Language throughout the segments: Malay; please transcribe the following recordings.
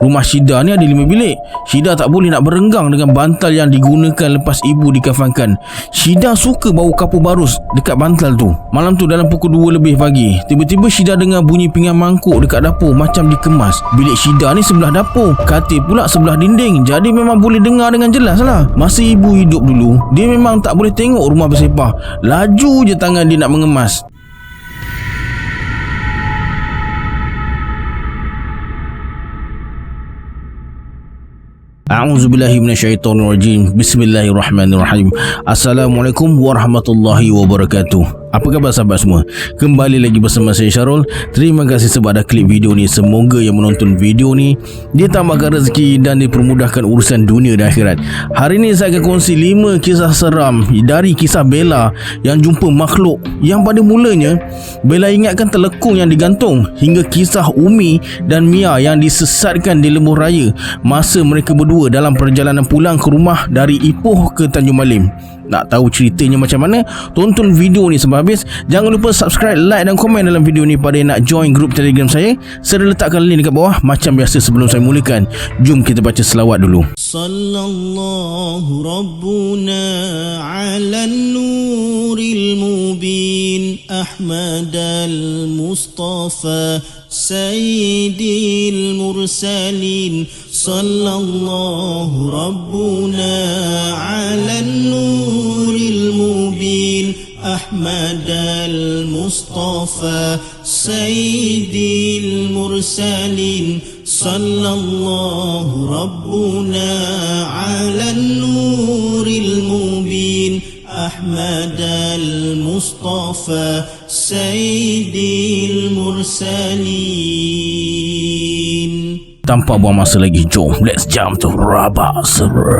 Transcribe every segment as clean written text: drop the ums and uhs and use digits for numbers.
Rumah Syida ni ada 5 bilik. Syida tak boleh nak berenggang dengan bantal yang digunakan lepas ibu dikafankan. Syida suka bau kapur barus dekat bantal tu. Malam tu dalam pukul 2 lebih pagi, tiba-tiba Syida dengar bunyi pinggan mangkuk dekat dapur macam dikemas. Bilik Syida ni sebelah dapur, katil pula sebelah dinding. Jadi memang boleh dengar dengan jelas lah. Masa ibu hidup dulu, dia memang tak boleh tengok rumah bersepah. Laju je tangan dia nak mengemas. A'udzubillahi minasyaitonirrajim. Bismillahirrahmanirrahim. Assalamualaikum warahmatullahi wabarakatuh. Apa khabar sahabat semua? Kembali lagi bersama saya Syarul. Terima kasih sebab dah klik video ni. Semoga yang menonton video ni dia tambahkan rezeki dan dipermudahkan urusan dunia dan akhirat. Hari ni saya akan kongsi 5 kisah seram dari kisah Bella yang jumpa makhluk yang pada mulanya Bella ingatkan telekung yang digantung, hingga kisah Umi dan Mia yang disesatkan di lebuh raya masa mereka berdua dalam perjalanan pulang ke rumah dari Ipoh ke Tanjung Malim. Nak tahu ceritanya macam mana? Tonton video ni sampai habis. Jangan lupa subscribe, like dan komen dalam video ni. Pada yang nak join grup Telegram saya, saya letakkan link dekat bawah. Macam biasa sebelum saya mulakan, jom kita baca selawat dulu. Sallallahu Rabbuna ala nuril mubin Ahmad al-Mustafa Sayyidil Mursalin. Sallallahu Rabbuna ala nuril mubin Ahmad al-Mustafa Sayyidil Mursalin. Sallallahu Rabbuna ala nuril mubin Ahmad al-Mustafa Sayyidil Mursalin. Tanpa buang masa lagi, jom let's jump to Rabak Seram.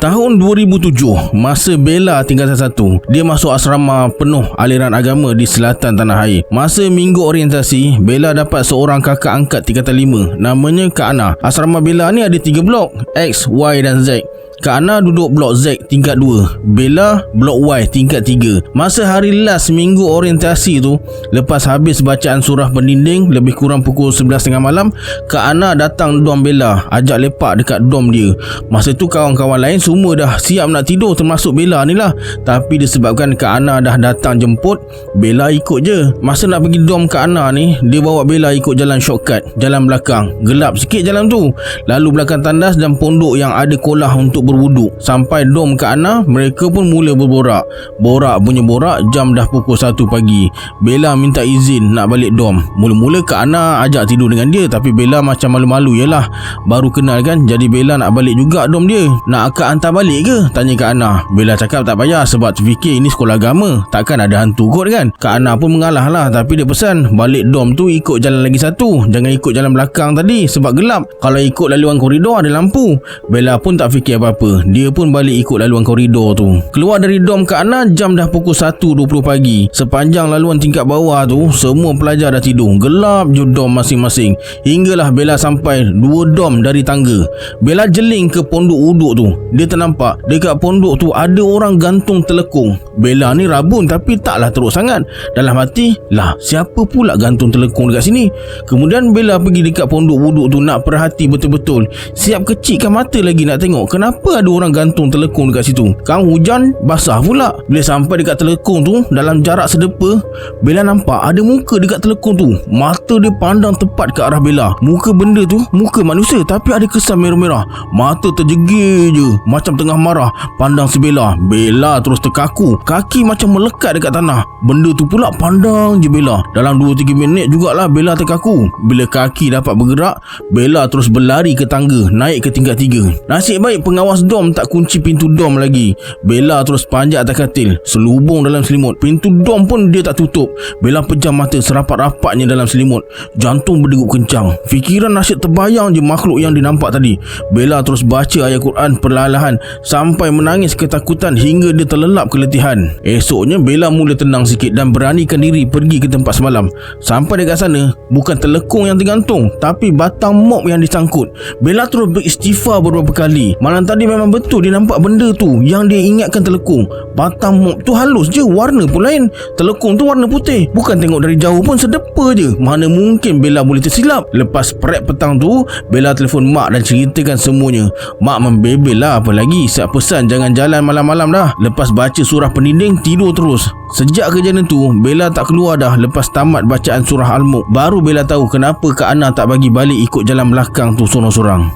Tahun 2007, masa Bella tingkatan 1, dia masuk asrama penuh aliran agama di selatan tanah air. Masa minggu orientasi, Bella dapat seorang kakak angkat tingkatan 5, namanya Kak Ana. Asrama Bella ni ada 3 blok, X, Y dan Z. Kak Ana duduk blok Z tingkat 2, Bella blok Y tingkat 3. Masa hari last minggu orientasi tu, lepas habis bacaan surah pendinding lebih kurang pukul 11.30 malam, Kak Ana datang dom Bella, ajak lepak dekat dom dia. Masa tu kawan-kawan lain semua dah siap nak tidur, termasuk Bella ni lah. Tapi disebabkan Kak Ana dah datang jemput, Bella ikut je. Masa nak pergi dom Kak Ana ni, dia bawa Bella ikut jalan shortcut, jalan belakang. Gelap sikit jalan tu, lalu belakang tandas dan pondok yang ada kolah untuk berwuduk. Sampai dom Kak Ana, mereka pun mula berborak. Borak punya borak, jam dah pukul 1 pagi. Bella minta izin nak balik dom. Mula-mula Kak Ana ajak tidur dengan dia, tapi Bella macam malu-malu. Yalah, baru kenal kan, jadi Bella nak balik juga dom dia. Nak akak hantar balik ke? Tanya Kak Ana. Bella cakap tak payah sebab terfikir ini sekolah agama, takkan ada hantu kot kan. Kak Ana pun mengalah lah, tapi dia pesan balik dom tu ikut jalan lagi satu, jangan ikut jalan belakang tadi sebab gelap. Kalau ikut laluan koridor ada lampu. Bella pun tak fikir apa-apa, dia pun balik ikut laluan koridor tu. Keluar dari dom Kak Ana, jam dah pukul 1.20 pagi. Sepanjang laluan tingkat bawah tu, semua pelajar dah tidur. Gelap je dom masing-masing. Hinggalah Bella sampai 2 dom dari tangga. Bella jeling ke pondok wuduk tu. Dia ternampak dekat pondok tu ada orang gantung telekung. Bella ni rabun tapi taklah teruk sangat. Dalam hati, lah siapa pula gantung telekung dekat sini? Kemudian Bella pergi dekat pondok wuduk tu nak perhati betul-betul. Siap kecikkan mata lagi nak tengok kenapa ada orang gantung telekung dekat situ. Kang hujan basah pula. Bila sampai dekat telekung tu, dalam jarak sedepa, Bella nampak ada muka dekat telekung tu. Mata dia pandang tepat ke arah Bella. Muka benda tu muka manusia tapi ada kesan merah-merah. Mata terjegir je macam tengah marah, pandang si Bella. Bella terus terkaku, kaki macam melekat dekat tanah. Benda tu pula pandang je Bella. Dalam 2-3 minit jugalah Bella terkaku. Bila kaki dapat bergerak, Bella terus berlari ke tangga, naik ke tingkat 3. Nasib baik pengawas dom tak kunci pintu dom lagi. Bella terus panjat atas katil, selubung dalam selimut. Pintu dom pun dia tak tutup. Bella pejam mata serapat-rapatnya dalam selimut. Jantung berdegup kencang. Fikiran nasyid terbayang je makhluk yang dinampak tadi. Bella terus baca ayat Quran perlahan-lahan sampai menangis ketakutan hingga dia terlelap keletihan. Esoknya Bella mula tenang sikit dan beranikan diri pergi ke tempat semalam. Sampai dekat sana, bukan telekung yang tergantung tapi batang mop yang disangkut. Bella terus beristighfar beberapa kali. Malam tadi dia memang betul dia nampak benda tu yang dia ingatkan telekung. Batang mop tu halus je, warna pun lain. Telekung tu warna putih. Bukan tengok dari jauh pun sedepa je. Mana mungkin Bella boleh tersilap. Lepas prep petang tu, Bella telefon mak dan ceritakan semuanya. Mak membebel lah, apa lagi siap pesan jangan jalan malam-malam dah. Lepas baca surah pendinding, tidur terus. Sejak kejadian tu, Bella tak keluar dah. Lepas tamat bacaan surah Al-Mulk, baru Bella tahu kenapa Kak Ana tak bagi balik ikut jalan belakang tu sorang-sorang.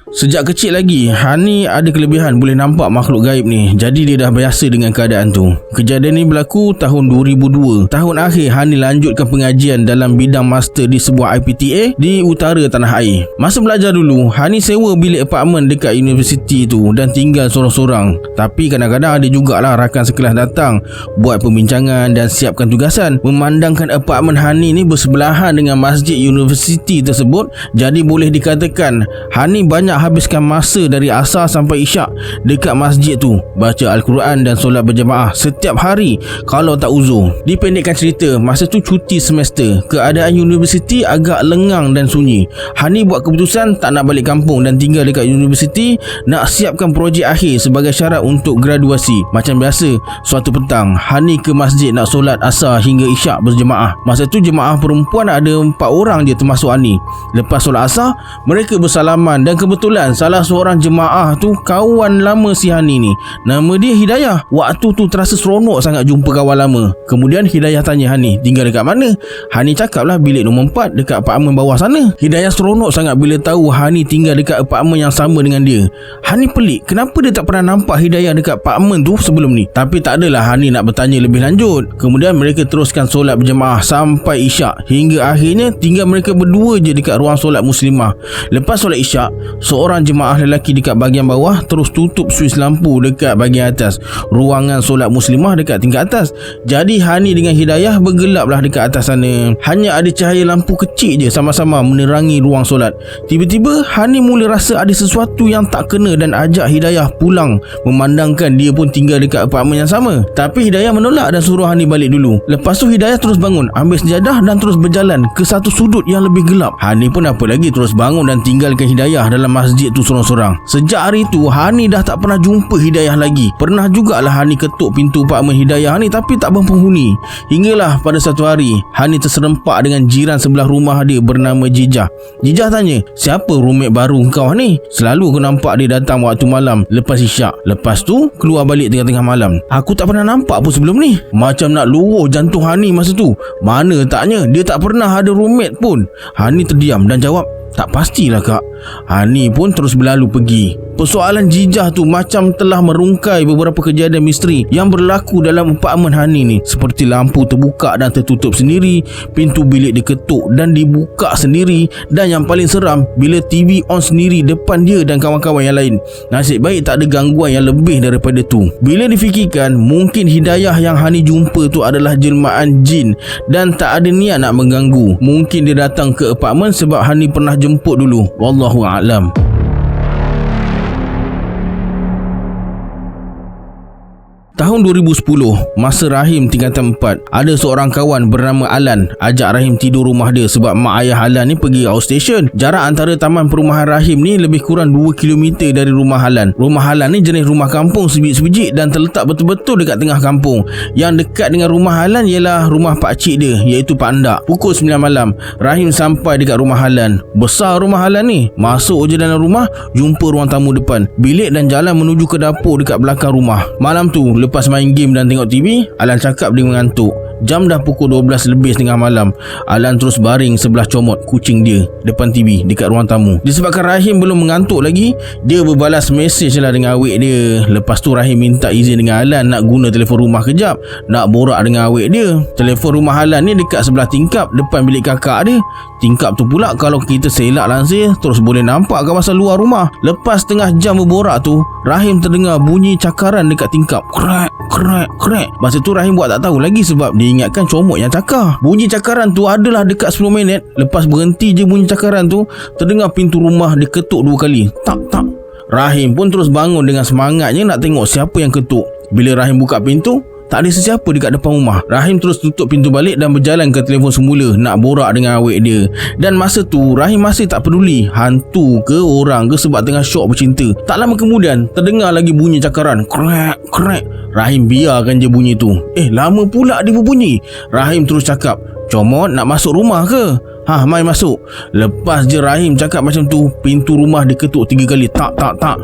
Sejak kecil lagi, Hani ada kelebihan boleh nampak makhluk gaib ni. Jadi dia dah biasa dengan keadaan tu. Kejadian ni berlaku tahun 2002. Tahun akhir, Hani lanjutkan pengajian dalam bidang master di sebuah IPTA di utara tanah air. Masa belajar dulu, Hani sewa bilik apartmen dekat universiti tu dan tinggal sorang-sorang. Tapi kadang-kadang ada jugalah rakan sekelas datang buat pembincangan dan siapkan tugasan. Memandangkan apartmen Hani ni bersebelahan dengan masjid universiti tersebut, jadi boleh dikatakan Hani banyak habiskan masa dari asar sampai isyak dekat masjid tu, baca Al-Quran dan solat berjemaah setiap hari kalau tak uzur. Dipendekkan cerita, masa tu cuti semester, keadaan universiti agak lengang dan sunyi. Hani buat keputusan tak nak balik kampung dan tinggal dekat universiti, nak siapkan projek akhir sebagai syarat untuk graduasi. Macam biasa, suatu petang Hani ke masjid nak solat asar hingga isyak berjemaah. Masa tu jemaah perempuan ada 4 orang je termasuk Hani. Lepas solat asar, mereka bersalaman dan kebetulan salah seorang jemaah tu kawan lama si Hani ni. Nama dia Hidayah. Waktu tu terasa seronok sangat jumpa kawan lama. Kemudian Hidayah tanya Hani, tinggal dekat mana? Hani cakap lah bilik nombor 4 dekat apartmen bawah sana. Hidayah seronok sangat bila tahu Hani tinggal dekat apartmen yang sama dengan dia. Hani pelik, kenapa dia tak pernah nampak Hidayah dekat apartmen tu sebelum ni? Tapi tak adalah Hani nak bertanya lebih lanjut. Kemudian mereka teruskan solat berjemaah sampai isyak. Hingga akhirnya tinggal mereka berdua je dekat ruang solat muslimah. Lepas solat isyak, seorang jemaah lelaki dekat bahagian bawah terus tutup suis lampu dekat bahagian atas. Ruangan solat muslimah dekat tingkat atas. Jadi Hani dengan Hidayah bergelaplah dekat atas sana. Hanya ada cahaya lampu kecil je sama-sama menerangi ruang solat. Tiba-tiba Hani mula rasa ada sesuatu yang tak kena dan ajak Hidayah pulang, memandangkan dia pun tinggal dekat apartmen yang sama. Tapi Hidayah menolak dan suruh Hani balik dulu. Lepas tu Hidayah terus bangun, ambil sejadah dan terus berjalan ke satu sudut yang lebih gelap. Hani pun apa lagi terus bangun dan tinggalkan Hidayah dalam masjid tu sorang-sorang. Sejak hari tu Hani dah tak pernah jumpa Hidayah lagi. Pernah jugalah Hani ketuk pintu apartmen Hidayah ni tapi tak berpenghuni. Hinggalah pada satu hari Hani terserempak dengan jiran sebelah rumah dia bernama Jijah. Jijah tanya, siapa roommate baru kau ni? Selalu aku nampak dia datang waktu malam lepas isyak. Lepas tu keluar balik tengah-tengah malam. Aku tak pernah nampak pun sebelum ni. Macam nak luruh jantung Hani masa tu. Mana taknya dia tak pernah ada roommate pun. Hani terdiam dan jawab, tak pastilah kak. Hani pun terus berlalu pergi. Persoalan Jijah tu macam telah merungkai beberapa kejadian misteri yang berlaku dalam apartmen Hani ni. Seperti lampu terbuka dan tertutup sendiri, pintu bilik diketuk dan dibuka sendiri, dan yang paling seram bila TV on sendiri depan dia dan kawan-kawan yang lain. Nasib baik tak ada gangguan yang lebih daripada tu. Bila difikirkan, mungkin Hidayah yang Hani jumpa tu adalah jelmaan jin dan tak ada niat nak mengganggu. Mungkin dia datang ke apartmen sebab Hani pernah jemput dulu. Wallahu a'lam. Tahun 2010, masa Rahim tingkatan 4, ada seorang kawan bernama Alan ajak Rahim tidur rumah dia sebab mak ayah Alan ni pergi outstation. Jarak antara taman perumahan Rahim ni lebih kurang 2 km dari rumah Alan. Rumah Alan ni jenis rumah kampung sebiji-sebiji dan terletak betul-betul dekat tengah kampung. Yang dekat dengan rumah Alan ialah rumah pakcik dia, iaitu Pak Andak. Pukul 9 malam, Rahim sampai dekat rumah Alan. Besar rumah Alan ni. Masuk je dalam rumah, jumpa ruang tamu depan, bilik dan jalan menuju ke dapur dekat belakang rumah. Malam tu, lepas main game dan tengok TV, Alan cakap dia mengantuk. Jam dah pukul 12 lebih setengah malam. Alan terus baring sebelah comot kucing dia depan TV dekat ruang tamu. Disebabkan Rahim belum mengantuk lagi, dia berbalas mesej lah dengan awek dia. Lepas tu Rahim minta izin dengan Alan nak guna telefon rumah kejap, nak borak dengan awek dia. Telefon rumah Alan ni dekat sebelah tingkap depan bilik kakak dia. Tingkap tu pula kalau kita selak langsir terus boleh nampak kawasan luar rumah. Lepas setengah jam berborak tu, Rahim terdengar bunyi cakaran dekat tingkap. Krek, krek, krek. Masa tu Rahim buat tak tahu lagi sebab dia ingatkan comot yang cakar. Bunyi cakaran tu adalah dekat 10 minit. Lepas berhenti je bunyi cakaran tu, terdengar pintu rumah diketuk 2 kali. Tak, tak. Rahim pun terus bangun dengan semangatnya nak tengok siapa yang ketuk. Bila Rahim buka pintu, Tak ada sesiapa dekat depan rumah. Rahim terus tutup pintu balik dan berjalan ke telefon semula nak borak dengan awek dia. Dan masa tu Rahim masih tak peduli hantu ke orang ke sebab tengah syok bercinta. Tak lama kemudian terdengar lagi bunyi cakaran. Krek krek. Rahim biarkan je bunyi tu. Lama pula dia berbunyi. Rahim terus cakap, "Comot nak masuk rumah ke?" Mai masuk." Lepas je Rahim cakap macam tu, pintu rumah diketuk 3 kali. Tak.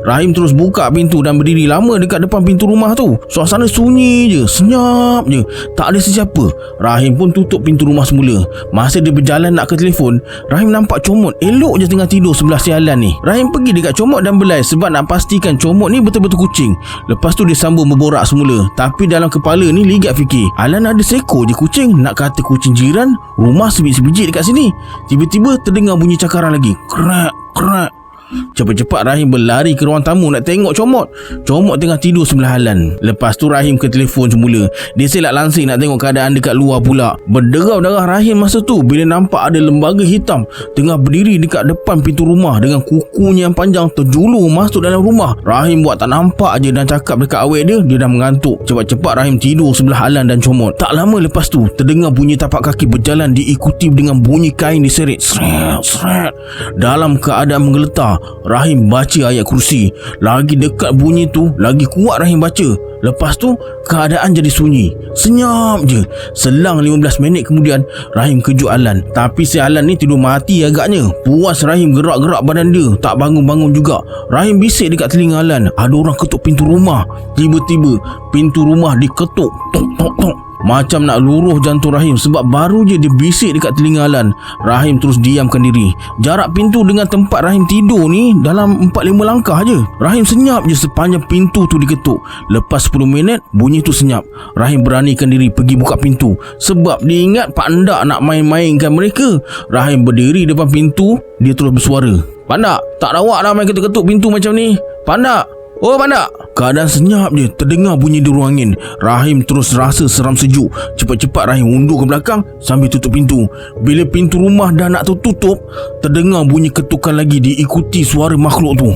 Rahim terus buka pintu dan berdiri lama dekat depan pintu rumah tu. Suasana sunyi je, senyap je, tak ada sesiapa. Rahim pun tutup pintu rumah semula. Masa dia berjalan nak ke telefon, Rahim nampak Comot elok je tengah tidur sebelah sialan ni. Rahim pergi dekat Comot dan belai sebab nak pastikan Comot ni betul-betul kucing. Lepas tu dia sambung berborak semula. Tapi dalam kepala ni ligat fikir, Alan ada seekor je kucing. Nak kata kucing jiran, rumah sebiji-sebiji dekat sini. Tiba-tiba terdengar bunyi cakaran lagi. Krek krek. Cepat-cepat Rahim berlari ke ruang tamu nak tengok Comot. Comot tengah tidur sebelah Alan. Lepas tu Rahim ke telefon semula. Dia selak langsing nak tengok keadaan dekat luar pula. Berderau darah Rahim masa tu bila nampak ada lembaga hitam tengah berdiri dekat depan pintu rumah dengan kukunya yang panjang terjulur masuk dalam rumah. Rahim buat tak nampak je dan cakap dekat awek dia dah mengantuk. Cepat-cepat Rahim tidur sebelah Alan dan Comot. Tak lama lepas tu terdengar bunyi tapak kaki berjalan diikuti dengan bunyi kain diseret. Seret seret. Dalam keadaan menggeletar, Rahim baca ayat kursi. Lagi dekat bunyi tu, lagi kuat Rahim baca. Lepas tu keadaan jadi sunyi, senyap je. Selang 15 minit kemudian Rahim kejut Alan. Tapi si Alan ni tidur mati agaknya. Puas Rahim gerak-gerak badan dia, tak bangun-bangun juga. Rahim bisik dekat telinga Alan, ada orang ketuk pintu rumah. Tiba-tiba pintu rumah diketuk. Tok tok tok. Macam nak luruh jantung Rahim sebab baru je dia bisik dekat telinga Alan. Rahim terus diamkan diri. Jarak pintu dengan tempat Rahim tidur ni dalam 4-5 langkah je. Rahim senyap je sepanjang pintu tu diketuk. Lepas 10 minit bunyi tu senyap. Rahim beranikan diri pergi buka pintu sebab dia ingat Pak Ndak nak main-mainkan mereka. Rahim berdiri depan pintu. Dia terus bersuara, "Pak Ndak, tak rawak lah main ketuk-ketuk pintu macam ni. Pak Ndak, oh Pak Ndak." Keadaan senyap je, terdengar bunyi deru angin. Rahim terus rasa seram sejuk. Cepat-cepat Rahim undur ke belakang sambil tutup pintu. Bila pintu rumah dah nak tertutup, terdengar bunyi ketukan lagi diikuti suara makhluk tu.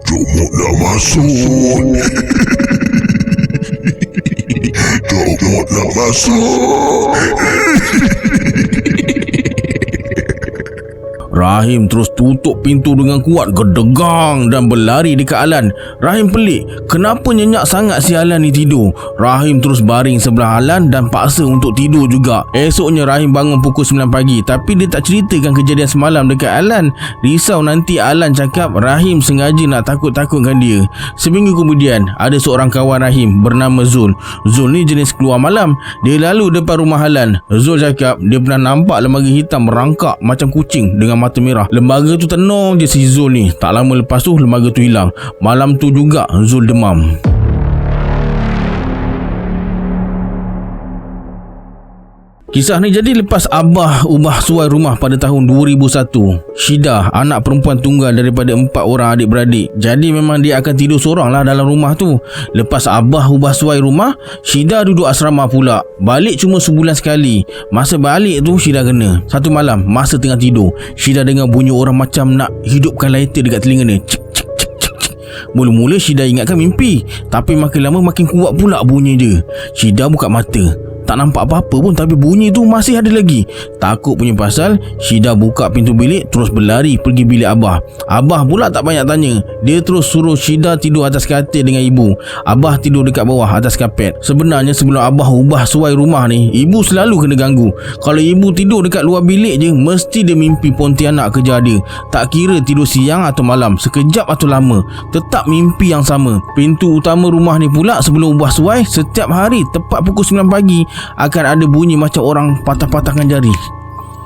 "Comot nak masuk." "Comot nak masuk." Rahim terus tutup pintu dengan kuat, gedegang dan berlari dekat Alan. Rahim pelik, kenapa nyenyak sangat si Alan ni tidur. Rahim terus baring sebelah Alan dan paksa untuk tidur juga. Esoknya Rahim bangun pukul 9 pagi tapi dia tak ceritakan kejadian semalam dekat Alan. Risau nanti Alan cakap Rahim sengaja nak takut-takutkan dia. Seminggu kemudian ada seorang kawan Rahim bernama Zul. Zul ni jenis keluar malam. Dia lalu depan rumah Alan. Zul cakap dia pernah nampak lembaga hitam merangkak macam kucing dengan mata merah. Lembaga tu tenung je si Zul ni. Tak lama lepas tu lembaga tu hilang. Malam tu juga Zul demam. Kisah ni jadi lepas Abah ubah suai rumah pada tahun 2001. Syida, anak perempuan tunggal daripada 4 orang adik-beradik. Jadi memang dia akan tidur seorang lah dalam rumah tu. Lepas Abah ubah suai rumah, Syida duduk asrama pula. Balik cuma sebulan sekali. Masa balik tu Syida kena. Satu malam masa tengah tidur, Syida dengar bunyi orang macam nak hidupkan lighter dekat telinga dia. Cik cik cik cik cik. Mula-mula Syida ingatkan mimpi, tapi makin lama makin kuat pula bunyi dia. Syida buka mata. Tak nampak apa-apa pun tapi bunyi tu masih ada lagi. Takut punya pasal, Syida buka pintu bilik terus berlari pergi bilik Abah. Abah pula tak banyak tanya. Dia terus suruh Syida tidur atas katil dengan ibu. Abah tidur dekat bawah atas kapet. Sebenarnya sebelum Abah ubah suai rumah ni, ibu selalu kena ganggu. Kalau ibu tidur dekat luar bilik je, mesti dia mimpi Pontianak kejar dia. Tak kira tidur siang atau malam, sekejap atau lama, tetap mimpi yang sama. Pintu utama rumah ni pula sebelum ubah suai, setiap hari tepat pukul 9 pagi akan ada bunyi macam orang patah-patahkan jari.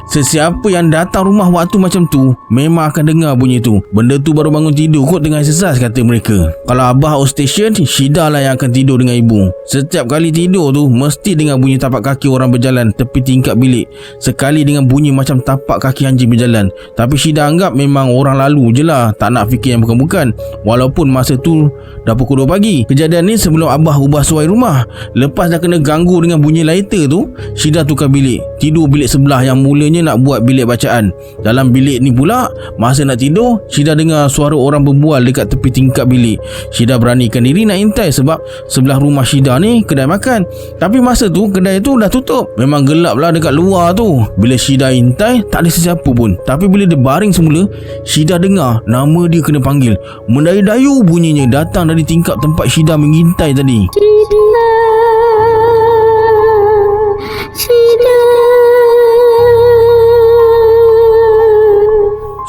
Sesiapa yang datang rumah waktu macam tu memang akan dengar bunyi tu. Benda tu baru bangun tidur kot tengah exercise, kata mereka. Kalau Abah outstation, Syida lah yang akan tidur dengan ibu. Setiap kali tidur tu mesti dengar bunyi tapak kaki orang berjalan tepi tingkap bilik. Sekali dengan bunyi macam tapak kaki anjing berjalan. Tapi Syida anggap memang orang lalu je lah, tak nak fikir yang bukan-bukan. Walaupun masa tu dah pukul 2 pagi. Kejadian ni sebelum Abah ubah suai rumah. Lepas dah kena ganggu dengan bunyi lighter tu, Syida tukar bilik. Tidur bilik sebelah yang mulanya rupanya nak buat bilik bacaan. Dalam bilik ni pula, masa nak tidur, Syida dengar suara orang berbual dekat tepi tingkap bilik. Syida beranikan diri nak intai sebab sebelah rumah Syida ni kedai makan. Tapi masa tu kedai tu dah tutup. Memang gelap lah dekat luar tu. Bila Syida intai, tak ada sesiapa pun. Tapi bila dia baring semula, Syida dengar nama dia kena panggil. Mendayu-dayu bunyinya datang dari tingkap tempat Syida mengintai tadi.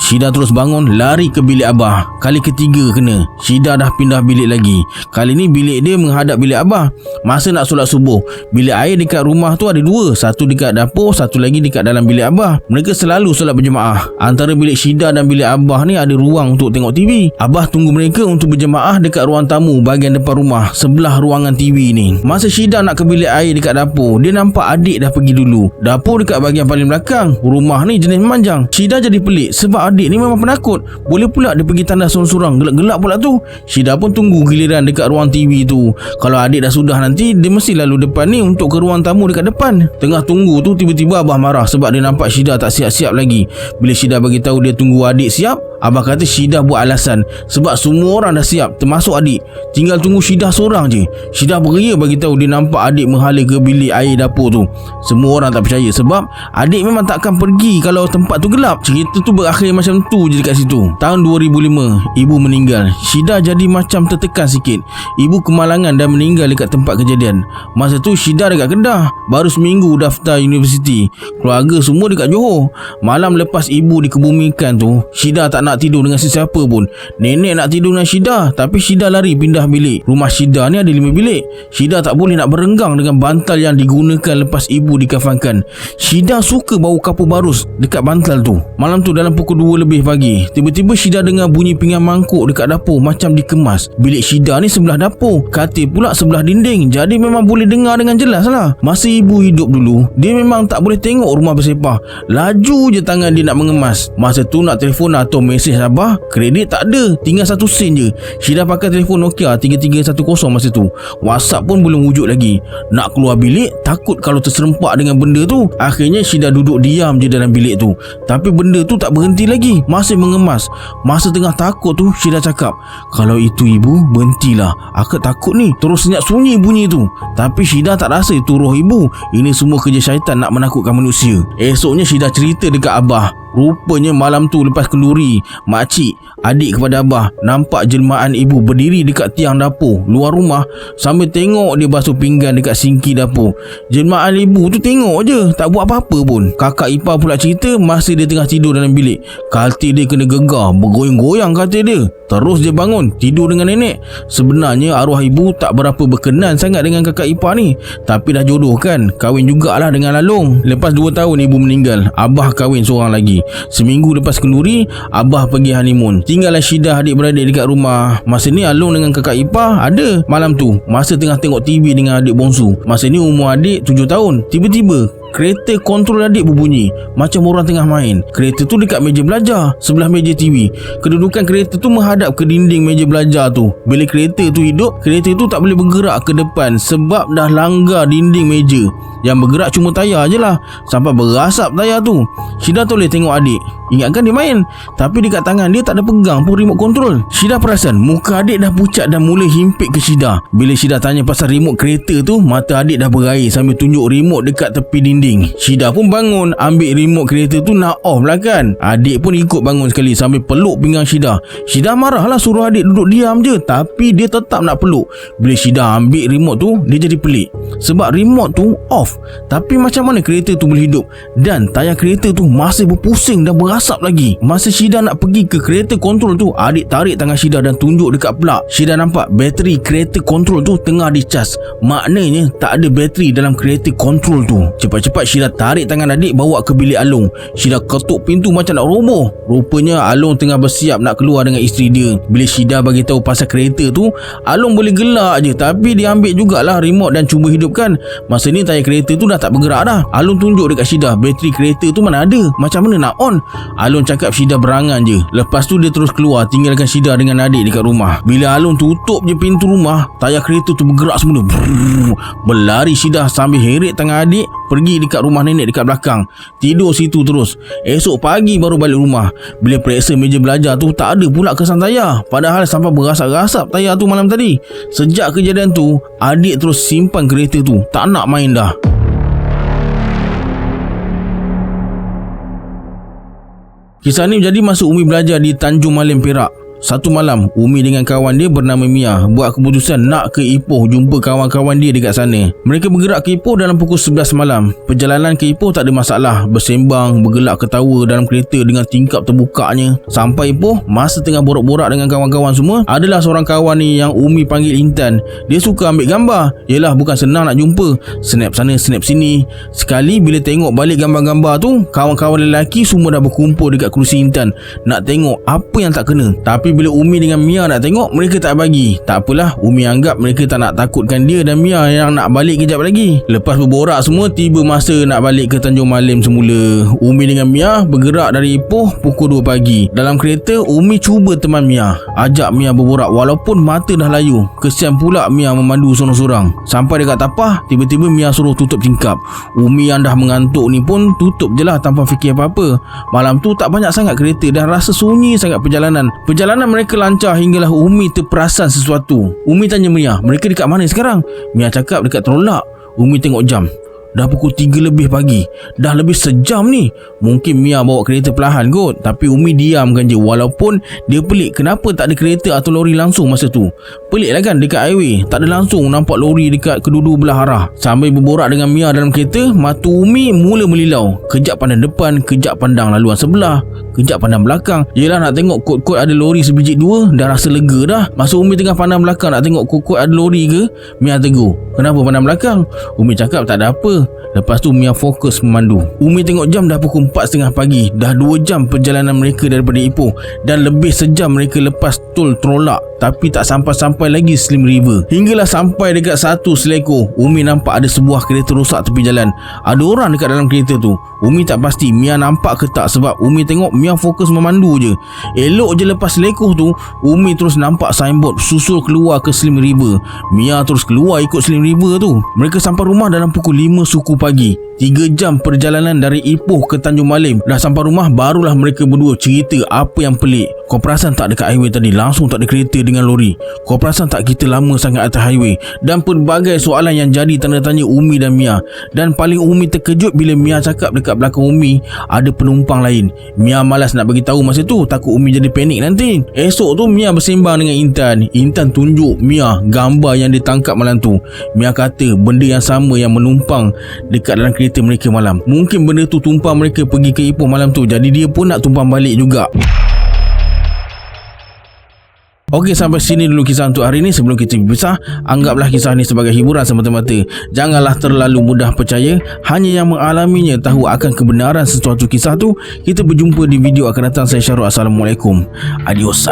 Syida terus bangun, lari ke bilik Abah. Kali ketiga kena. Syida dah pindah bilik lagi. Kali ni bilik dia menghadap bilik Abah. Masa nak solat subuh, bilik air dekat rumah tu ada dua. Satu dekat dapur, satu lagi dekat dalam bilik Abah. Mereka selalu solat berjemaah. Antara bilik Syida dan bilik Abah ni ada ruang untuk tengok TV. Abah tunggu mereka untuk berjemaah dekat ruang tamu bahagian depan rumah, sebelah ruangan TV ni. Masa Syida nak ke bilik air dekat dapur, dia nampak adik dah pergi dulu. Dapur dekat bahagian paling belakang. Rumah ni jenis memanjang. Syida jadi pelik sebab adik ni memang penakut. Boleh pula dia pergi tandas sorang-sorang. Gelap-gelap pula tu. Syida pun tunggu giliran dekat ruang TV tu. Kalau adik dah sudah nanti, dia mesti lalu depan ni untuk ke ruang tamu dekat depan. Tengah tunggu tu, tiba-tiba Abah marah sebab dia nampak Syida tak siap-siap lagi. Bila Syida bagi tahu dia tunggu adik siap, Abah kata Syida buat alasan sebab semua orang dah siap termasuk adik. Tinggal tunggu Syida seorang je. Syida beria bagi tahu dia nampak adik menghala ke bilik air dapur tu. Semua orang tak percaya sebab adik memang takkan pergi kalau tempat tu gelap. Cerita tu berakhir macam tu je dekat situ. Tahun 2005, ibu meninggal. Syida jadi macam tertekan sikit. Ibu kemalangan dan meninggal dekat tempat kejadian. Masa tu Syida dekat Kedah. Baru seminggu daftar universiti. Keluarga semua dekat Johor. Malam lepas ibu dikebumikan tu, Syida tak nak tidur dengan sesiapa pun. Nenek nak tidur dengan Syida, tapi Syida lari pindah bilik. Rumah Syida ni ada 5 bilik. Syida tak boleh nak berenggang dengan bantal yang digunakan lepas ibu dikafankan. Syida suka bau kapur barus dekat bantal tu. Malam tu dalam pukul 2 lebih pagi, tiba-tiba Syida dengar bunyi pinggan mangkuk dekat dapur macam dikemas. Bilik Syida ni sebelah dapur, katil pula sebelah dinding. Jadi memang boleh dengar dengan jelas lah. Masa ibu hidup dulu, dia memang tak boleh tengok rumah bersepah. Laju je tangan dia nak mengemas. Masa tu nak telefon atau mesej Abah, kredit tak ada, tinggal 1 sen je. Syida pakai telefon Nokia 3310 masa tu. WhatsApp pun belum wujud lagi. Nak keluar bilik, takut kalau terserempak dengan benda tu. Akhirnya Syida duduk diam je dalam bilik tu. Tapi benda tu tak berhenti lagi, masih mengemas. Masa tengah takut tu, Syida cakap, "Kalau itu ibu, berhentilah. Aku takut ni." Terus senyap sunyi bunyi tu. Tapi Syida tak rasa itu roh ibu. Ini semua kerja syaitan nak menakutkan manusia. Esoknya Syida cerita dekat Abah. Rupanya malam tu lepas kenduri, makcik, adik kepada Abah nampak jelmaan ibu berdiri dekat tiang dapur luar rumah sambil tengok dia basuh pinggan dekat sinki dapur. Jelmaan ibu tu tengok je, tak buat apa-apa pun. Kakak ipar pula cerita masa dia tengah tidur dalam bilik, katil dia kena gegar, bergoyang-goyang katil dia. Terus dia bangun, tidur dengan nenek. Sebenarnya arwah ibu tak berapa berkenan sangat dengan kakak ipar ni, tapi dah jodoh kan, kahwin jugalah dengan Along. Lepas 2 tahun ibu meninggal, Abah kahwin seorang lagi. Seminggu lepas kenduri, Abah pergi honeymoon. Tinggallah Syida adik-beradik dekat rumah. Masa ni Along dengan kakak ipar ada. Malam tu, masa tengah tengok TV dengan adik bongsu. Masa ni umur adik 7 tahun. Tiba-tiba kereta kontrol adik berbunyi macam orang tengah main. Kereta tu dekat meja belajar, sebelah meja TV. Kedudukan kereta tu menghadap ke dinding meja belajar tu. Bila kereta tu hidup, kereta tu tak boleh bergerak ke depan sebab dah langgar dinding meja. Yang bergerak cuma tayar je lah. Sampai berasap tayar tu. Syida tak boleh tengok adik. Ingatkan dia main, tapi dekat tangan dia tak ada pegang pun remote control. Syida perasan muka adik dah pucat dan mula himpit ke Syida. Bila Syida tanya pasal remote kereta tu, mata adik dah berair sambil tunjuk remote dekat tepi dinding. Syida pun bangun, ambil remote kereta tu nak off lah kan. Adik pun ikut bangun sekali sambil peluk pinggang Syida. Syida marah lah suruh adik duduk diam je, tapi dia tetap nak peluk. Bila Syida ambil remote tu, dia jadi pelik sebab remote tu off. Tapi macam mana kereta tu boleh hidup? Dan tayar kereta tu masih berpusing dan berasap lagi. Masa Syida nak pergi ke kereta kontrol tu, adik tarik tangan Syida dan tunjuk dekat plug. Syida nampak bateri kereta kontrol tu tengah dicas. Maknanya tak ada bateri dalam kereta kontrol tu. Cepat-cepat Syida tarik tangan adik bawa ke bilik Along. Syida ketuk pintu macam nak roboh. Rupanya Along tengah bersiap nak keluar dengan isteri dia. Bila Syida bagi tahu pasal kereta tu, Along boleh gelak je, tapi dia ambil jugalah remote dan cuba hidupkan. Masa ni tayar kereta tu dah tak bergerak dah. Along tunjuk dekat Syida bateri kereta tu mana ada, macam mana nak on. Along cakap Syida berangan je. Lepas tu dia terus keluar, tinggalkan Syida dengan adik dekat rumah. Bila Along tutup je pintu rumah, tayar kereta tu bergerak semula. Berlari Syida sambil heret tangan adik pergi pergi dekat rumah nenek dekat belakang. Tidur situ terus. Esok pagi baru balik rumah. Bila periksa meja belajar tu, tak ada pula kesan tayar. Padahal sampai berasap-rasap tayar tu malam tadi. Sejak kejadian tu, adik terus simpan kereta tu, tak nak main dah. Kisah ni jadi masa Umi belajar di Tanjung Malim, Perak. Satu malam, Umi dengan kawan dia bernama Mia buat keputusan nak ke Ipoh jumpa kawan-kawan dia dekat sana. Mereka bergerak ke Ipoh dalam pukul 11 malam. Perjalanan ke Ipoh tak ada masalah. Bersembang, bergelak ketawa dalam kereta dengan tingkap terbukanya. Sampai Ipoh, masa tengah borak-borak dengan kawan-kawan semua, adalah seorang kawan ni yang Umi panggil Intan. Dia suka ambil gambar. Yelah, bukan senang nak jumpa. Snap sana, snap sini. Sekali bila tengok balik gambar-gambar tu, kawan-kawan lelaki semua dah berkumpul dekat kerusi Intan nak tengok apa yang tak kena. Tapi bila Umi dengan Mia nak tengok, mereka tak bagi. Tak apalah, Umi anggap mereka tak nak takutkan dia dan Mia yang nak balik kejap lagi. Lepas berborak semua, tiba masa nak balik ke Tanjung Malim semula. Umi dengan Mia bergerak dari Ipoh pukul 2 pagi. Dalam kereta, Umi cuba teman Mia, ajak Mia berborak walaupun mata dah layu. Kesian pula Mia memandu sorang-sorang. Sampai dekat tapah, tiba-tiba Mia suruh tutup tingkap. Umi yang dah mengantuk ni pun tutup je lah tanpa fikir apa-apa. Malam tu tak banyak sangat kereta dan rasa sunyi sangat perjalanan mereka lancar hinggalah Umi terperasan sesuatu. Umi tanya Mia, mereka dekat mana sekarang? Mia cakap dekat Terolak. Umi tengok jam. Dah pukul 3 lebih pagi. Dah lebih sejam ni. Mungkin Mia bawa kereta perlahan kot. Tapi Umi diamkan je. Walaupun dia pelik kenapa tak ada kereta atau lori langsung masa tu. Pelik lah kan, dekat highway tak ada langsung nampak lori dekat kedua-dua belah arah. Sambil berborak dengan Mia dalam kereta, mata Umi mula melilau. Kejap pandang depan, kejap pandang laluan sebelah, kejap pandang belakang. Yelah, nak tengok kot-kot ada lori sebiji dua, dah rasa lega dah. Masa Umi tengah pandang belakang nak tengok kot-kot ada lori ke, Mia tegur, kenapa pandang belakang? Umi cakap tak ada apa. Lepas tu Mia fokus memandu. Umi tengok jam dah pukul 4.30 pagi. Dah 2 jam perjalanan mereka daripada Ipoh dan lebih sejam mereka lepas tol Terolak. Tapi tak sampai-sampai lagi Slim River. Hinggalah sampai dekat satu seleko, Umi nampak ada sebuah kereta rosak tepi jalan. Ada orang dekat dalam kereta tu. Umi tak pasti Mia nampak ke tak sebab Umi tengok Mia fokus memandu je. Elok je lepas seleko tu, Umi terus nampak signboard susul keluar ke Slim River. Mia terus keluar ikut Slim River tu. Mereka sampai rumah dalam pukul 5 suku pagi. 3 jam perjalanan dari Ipoh ke Tanjung Malim. Dah sampai rumah barulah mereka berdua cerita apa yang pelik. Kau perasan tak dekat highway tadi langsung tak ada kereta dengan lori? Kau perasan tak kita lama sangat atas highway? Dan pelbagai soalan yang jadi tanda tanya Umi dan Mia. Dan paling Umi terkejut bila Mia cakap dekat belakang Umi ada penumpang lain. Mia malas nak bagi tahu masa tu, takut Umi jadi panik nanti. Esok tu Mia bersembang dengan Intan. Intan tunjuk Mia gambar yang ditangkap malam tu. Mia kata benda yang sama yang menumpang dekat dalam kereta mereka malam. Mungkin benda tu tumpang mereka pergi ke Ipoh malam tu, jadi dia pun nak tumpang balik juga. Okey, sampai sini dulu kisah untuk hari ini. Sebelum kita berpisah, anggaplah kisah ni sebagai hiburan semata-mata. Janganlah terlalu mudah percaya. Hanya yang mengalaminya tahu akan kebenaran sesuatu kisah tu. Kita berjumpa di video akan datang. Saya Syarul. Assalamualaikum. Adios.